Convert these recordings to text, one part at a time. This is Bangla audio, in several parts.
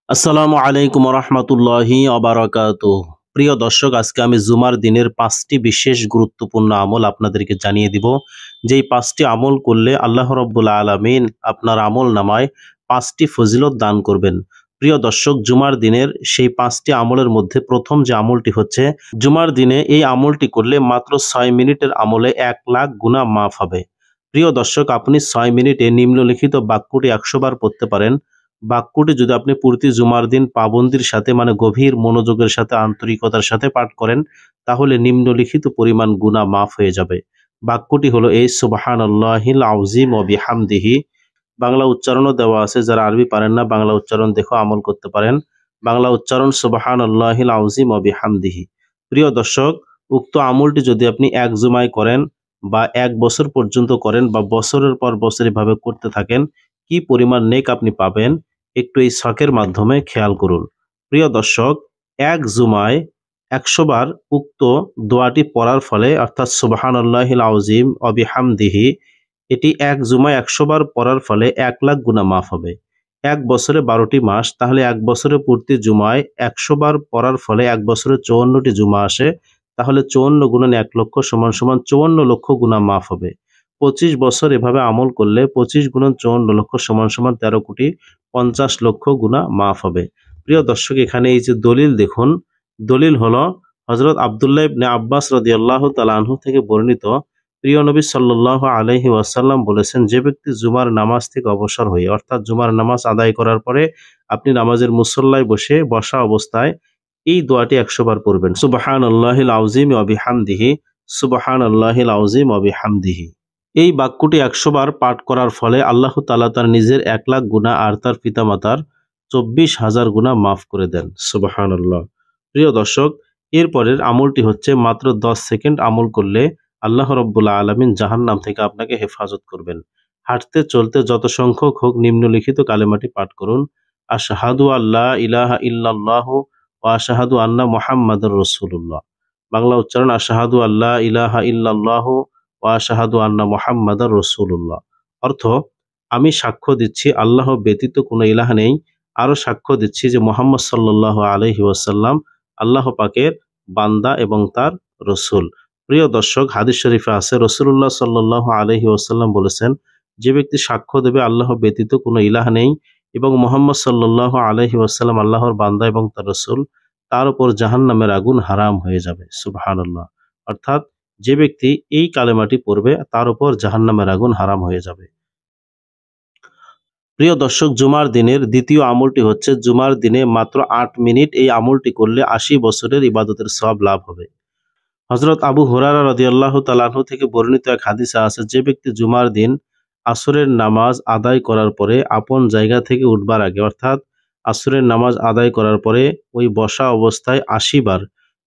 আসসালামু আলাইকুম রহমতুল্লাহি অবারাকাতুহ। প্রিয় দর্শক, আজকে আমি জুমার দিনের 5টি বিশেষ গুরুত্বপূর্ণ আমল আপনাদেরকে জানিয়ে দিব। যেই 5টি আমল করলে আল্লাহ রাব্বুল আলামিন আপনার আমল নামায় 5টি ফজিলত দান করবেন। প্রিয় দর্শক, জুমার দিনের সেই 5টি আমলের মধ্যে প্রথম যে আমলটি হচ্ছে, জুমার দিনে এই আমলটি করলে মাত্র 6 মিনিটের আমলে 1 লাখ গুনাহ মাফ হবে। প্রিয় দর্শক, আপনি 6 মিনিটে নিম্নলিখিত বাক্যটি 100 বার পড়তে পারেন। বাক্যটি যদি আপনি প্রতি জুমার দিন পাবন্দির সাথে গভীর মনোযোগের সাথে আন্তরিকতার সাথে পাঠ করেন, তাহলে নিম্নলিখিত পরিমাণ গুনাহ মাফ হয়ে যাবে। বাক্যটি হলো এই: সুবহানাল্লাহিল আযীম ওয়া বিহামদিহি। বাংলা উচ্চারণও দেওয়া আছে, যারা আরবি পারেন না বাংলা উচ্চারণ দেখে আমল করতে পারেন। বাংলা উচ্চারণ: সুবহানাল্লাহিল আযীম ওয়া বিহামদিহি। প্রিয় দর্শক, উক্ত আমলটি যদি আপনি এক জুমায় করেন বা 1 বছর পর্যন্ত করেন বা বছরের পর বছর এভাবে করতে থাকেন, কি পরিমাণ নেক আপনি পাবেন একটু এই ছকের মাধ্যমে খেয়াল করুন। প্রিয় দর্শক, 1 জুমায় 100 বার উক্ত দোয়াটি পড়ার ফলে, অর্থাৎ সুবহানাল্লাহিল আযীম ওয়া বিহামদিহি, এটি 1 জুমায় 100 বার পড়ার ফলে 1 লাখ গুনাহ মাফ হবে। 1 বছরে 12টি মাস, তাহলে 1 বছরে প্রতি জুমায় 100 বার পড়ার ফলে 1 বছরে 54টি জুমা আসে। তাহলে 54 গুণন 1 লক্ষ সমান 54 লক্ষ গুনাহ মাফ হবে। 25 বছর এভাবে আমল করলে 25 গুণন 54 লক্ষ সমান 13 কোটি 50 লক্ষ গুনাহ মাফ হবে। প্রিয় দর্শক, এখানে এই যে দলিল দেখুন, দলিল হলো হযরত আব্দুল্লাহ ইবনে আব্বাস রাদিয়াল্লাহু তাআলা আনহু থেকে বর্ণিত। প্রিয় নবী সাল্লাল্লাহু আলাইহি ওয়াসাল্লাম বলেছেন, যে ব্যক্তি জুমার নামাজ থেকে অবসর হয়ে, অর্থাৎ জুমার নামাজ আদায় করার পরে আপনি নামাজের মুসল্লায় বসা অবস্থায় এই দোয়াটি 100 বার পড়বেন: সুবহানাল্লাহিল আযীম ওয়া বিহামদিহি, সুবহানাল্লাহিল আযীম ওয়া বিহামদিহি। এই বাক্যটি 100 বার পাঠ করার ফলে আল্লাহ তাআলা তার নিজের 1 লাখ গুনাহ আর তার পিতামাতার 24,000 গুনাহ মাফ করে দেন। সুবহানাল্লাহ। প্রিয় দর্শক, এরপরের আমলটি হচ্ছে মাত্র 10 সেকেন্ড আমল করলে আল্লাহ রাব্বুল আলামিন জাহান্নাম থেকে আপনাকে হেফাজত করবেন। হাঁটতে চলতে যত সংখ্যক হোক নিম্নলিখিত কালেমাটি পাঠ করুন: আশহাদু আল্লা ইলাহা ইল্লাল্লাহু ওয়া আশহাদু আন্না মুহাম্মাদুর রাসূলুল্লাহ। বাংলা উচ্চারণ: আশহাদু আল্লা ইলাহা ইল্লাল্লাহু ওয়া আশহাদু আন্না মুহাম্মাদুর রাসূলুল্লাহ। অর্থ: আমি সাক্ষ্য দিচ্ছি আল্লাহ ব্যতীত কোনো ইলাহ নেই, আরো সাক্ষ্য দিচ্ছি যে মুহাম্মদ সাল্লাল্লাহু আলাইহি ওয়াসাল্লাম আল্লাহ পাকের বান্দা এবং তার রসুল। প্রিয় দর্শক, হাদিস শরীফে আছে, রাসূলুল্লাহ সাল্লাল্লাহু আলাইহি ওয়াসাল্লাম বলেছেন, যে ব্যক্তি সাক্ষ্য দেবে আল্লাহ ব্যতীত কোনো ইলাহ নেই এবং মুহাম্মদ সাল্লাল্লাহু আলাইহি ওয়াসাল্লাম আল্লাহর বান্দা এবং তার রসুল, তার উপর জাহান্নামের আগুন হারাম হয়ে যাবে। সুবহানাল্লাহ। অর্থাৎ যে ব্যক্তি এই কালেমাটি পড়বে তার উপর জাহান্নামের আগুন হারাম হয়ে যাবে। প্রিয় দর্শক, জুমার দিনের দ্বিতীয় আমলটি হচ্ছে, জুমার দিনে মাত্র 8 মিনিট এই আমলটি করলে 80 বছরের ইবাদতের সওয়াব লাভ হবে। হযরত আবু হুরায়রা রাদিয়াল্লাহু তাআলা আনহু থেকে বর্ণিত এক হাদিসে আছে, যে ব্যক্তি জুমার দিন আসরের নামাজ আদায় করার পরে আপন জায়গা থেকে উঠবার আগে, অর্থাৎ আসরের নামাজ আদায় করার পরে ওই বসা অবস্থায় 80 বার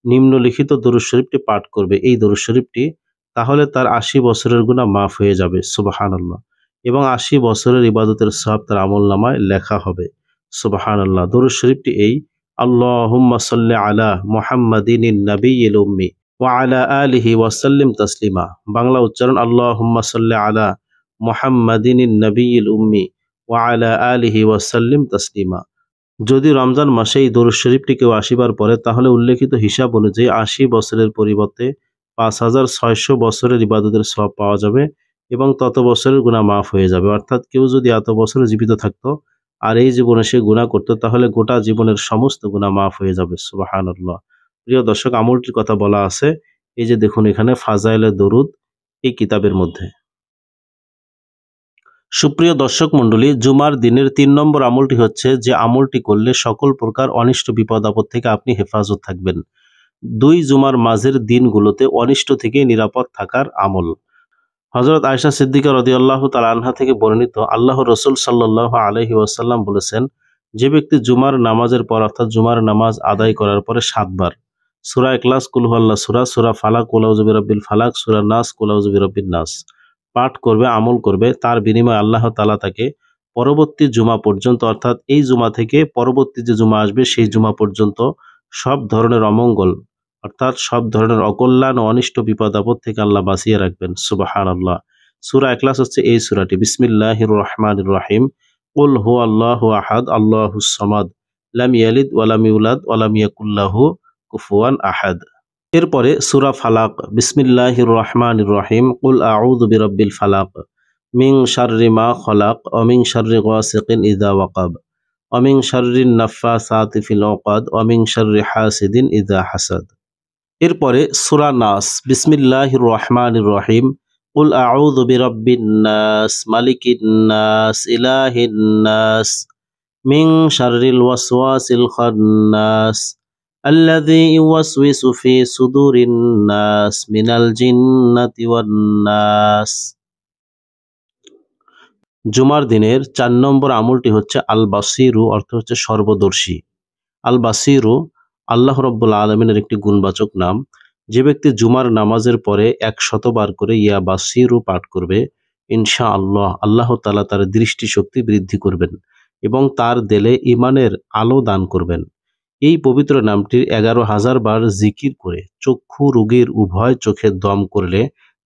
নিম্নলিখিত দরুদ শরীফটি পাঠ করবে, এই দরুদ শরীফটি, তাহলে তার 80 বছরের গুনাহ মাফ হয়ে যাবে। সুবহানাল্লাহ। এবং 80 বছরের ইবাদতের সওয়াব তার আমলনামায় লেখা হবে। সুবহানাল্লাহ। দরুদ শরীফটি এই: আল্লাহুম্মা সাল্লি আলা মুহাম্মাদিনিন নাবিয়্যিল উম্মি ওয়া আলা আলিহি ওয়া সাল্লিম তাসলিমা। বাংলা উচ্চারণ: আল্লাহুম্মা সাল্লি আলা মুহাম্মাদিনিন নাবিয়্যিল উম্মি ওয়া আলা আলিহি ওয়া সাল্লিম তাসলিমা। যদি রমজান মাসে এই দরুদ শরীফটি কেউ 80 বার পড়ে, তাহলে উল্লেখিত হিসাব অনুযায়ী 80 বছরের পরিবর্তে 5600 বছরের ইবাদতের সওয়াব পাওয়া যাবে এবং তত বছরের গুনাহ মাফ হয়ে যাবে। অর্থাৎ কেউ যদি এত বছর জীবিত থাকতো আর এই জীবনে সে গুনাহ করতো, তাহলে গোটা জীবনের সমস্ত গুনাহ মাফ হয়ে যাবে। সুবহানাল্লাহ। প্রিয় দর্শক, আমলটির কথা বলা আছে, এই যে দেখুন এখানে ফাজাইলে দরুদ এই কিতাবের মধ্যে। সুপ্রিয় দর্শক মণ্ডলী, জুমার দিনের 3 নম্বর আমলটি হচ্ছে, যে আমলটি করলে সকল প্রকার অনিষ্ট বিপদ আপদ থেকে আপনি হেফাজত থাকবেন। 2 জুমার মাঝের দিনগুলোতে অনিষ্ট থেকে নিরাপদ থাকার আমল। হযরত আয়েশা সিদ্দিকা রাদিয়াল্লাহু তাআলা আনহা থেকে বর্ণিত, আল্লাহর রাসূল সাল্লাল্লাহু আলাইহি ওয়াসাল্লাম বলেছেন, যে ব্যক্তি জুমার নামাজের পর, অর্থাৎ জুমার নামাজ আদায় করার পরে 7 বার সূরা ইখলাস, কুল হুয়াল্লাহ সূরা, সূরা ফালাক, কুল আউযু বিরাব্বিল ফালাক, সূরা নাস, কুল আউযু বিরাব্বিন নাস পাঠ করবে, আমল করবে, তার বিনিময়ে আল্লাহ তাআলা তাকে পরবর্তী জুমা পর্যন্ত, অর্থাৎ এই জুমা থেকে পরবর্তী যে জুমা আসবে সেই জুমা পর্যন্ত সব ধরনের অমঙ্গল, অর্থাৎ সব ধরনের অকল্যাণ ও অনিষ্ট বিপদ আপদ থেকে আল্লাহ বাঁচিয়ে রাখবেন। সুবহানাল্লাহ। সূরা ইখলাস হচ্ছে এই সূরাটি। বিসমিল্লাহির রহমানির রহিম। কুল হুয়াল্লাহু আহাদ, আল্লাহুস সামাদ, লাম ইয়ালিদ ওয়ালাম ইউলাদ ওয়ালাম ইয়াকুল লাহু কুফুয়ান আহাদ। এরপরে সূরা ফালাক, বিসমিল্লাহির রহমানির রহিম, কুল আউযু বিরাব্বিল ফালাক, মিন শাররি মা খলাক, ওয়া মিন শাররি গাসিকিন ইযা ওয়াকাব, ওয়া মিন শাররিন নাফাসাতি ফিল উকাদ, ওয়া মিন শাররি হাসিদিন ইযা হাসাদ। এরপরে সূরা নাস, বিসমিল্লাহির রহমানির রহিম, কুল আউযু বিরাব্বিন নাস, মালিকিন নাস, ইলাহিন নাস, মিন শাররিল ওয়াসওয়াসিল খান্নাস, আল্লাযী ইউওয়াসউিসু ফি সুদুরিন নাস মিনাল জিন্নাতি ওয়ান নাস। জুমার দিনের ৪ নম্বর আমলটি হচ্ছে আল বাসিরু, অর্থ হচ্ছে সর্বদর্শী। আল বাসিরু আল্লাহ রাব্বুল আলামিনের একটি গুণবাচক নাম। যে ব্যক্তি জুমার নামাজের পরে ১০০ বার করে ইয়া বাসিরু পাঠ করবে, ইনশাআল্লাহ আল্লাহ তাআলা তার দৃষ্টিশক্তি বৃদ্ধি করবেন এবং তার দিলে ঈমানের আলো দান করবেন। এই পবিত্র নামটির ১১,০০০ বার জিকির করে চক্ষু রোগীর উভয় চোখে দম করলে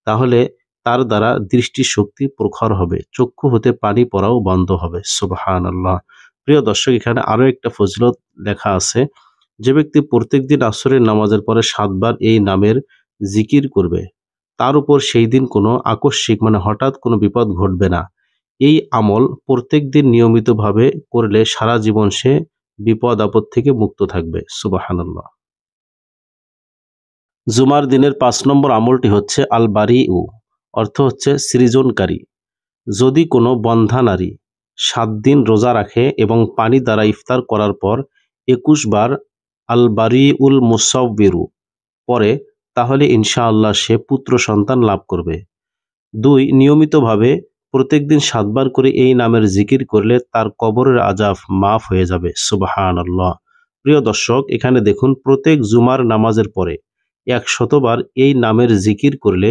তাহলে তার দ্বারা দৃষ্টিশক্তি প্রখর হবে, চক্ষু হতে পানি পড়াও বন্ধ হবে। সুবহানাল্লাহ। প্রিয় দর্শক, এখানে আরো একটা ফজিলত লেখা আছে। যে ব্যক্তি প্রত্যেকদিন আসরের নামাজের পরে ৭ বার এই নামের জিকির করবে, তার উপর সেই দিন কোনো আকস্মিক হঠাৎ কোনো বিপদ ঘটবে না। এই আমল প্রত্যেকদিন নিয়মিতভাবে করলে সারা জীবন সে বিপদ আপদ থেকে মুক্ত থাকবে। সুবহানাল্লাহ। জুমার দিনের ৫ নম্বর আমলটি হচ্ছে আল বারিউ, অর্থ হচ্ছে সৃজনকারী। যদি কোনো বন্ধ্যা নারী ৭ দিন রোজা রাখে এবং পানি দ্বারা ইফতার করার পর ২১ বার আল বারিউল মুসাউবিরু পরে, তাহলে ইনশাআল্লাহ সে পুত্র সন্তান লাভ করবে। ২. নিয়মিতভাবে প্রত্যেকদিন ৭ বার করে এই নামের জিকির করলে তার কবরের আযাব মাফ হয়ে যাবে। সুবহানাল্লাহ। প্রিয় দর্শক, এখানে দেখুন, প্রত্যেক জুমার নামাজের পরে ১০০ বার এই নামের জিকির করলে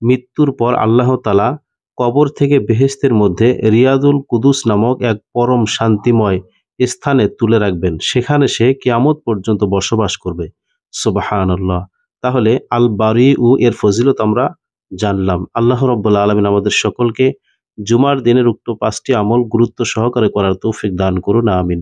মৃত্যুর পর আল্লাহ তাআলা কবর থেকে বেহেশতের মধ্যে রিয়াদুল কুদুস নামক এক পরম শান্তিময় স্থানে তুলে রাখবেন। সেখানে সে কিয়ামত পর্যন্ত বসবাস করবে। সুবহানাল্লাহ। তাহলে আল বারিউ এর ফজিলত আমরা জানলাম। আল্লাহ রাব্বুল আলামিন আমাদের সকলকে জুমার দিনের উক্ত ৫টি আমল গুরুত্ব সহকারে করার তৌফিক দান করুন। আমিন।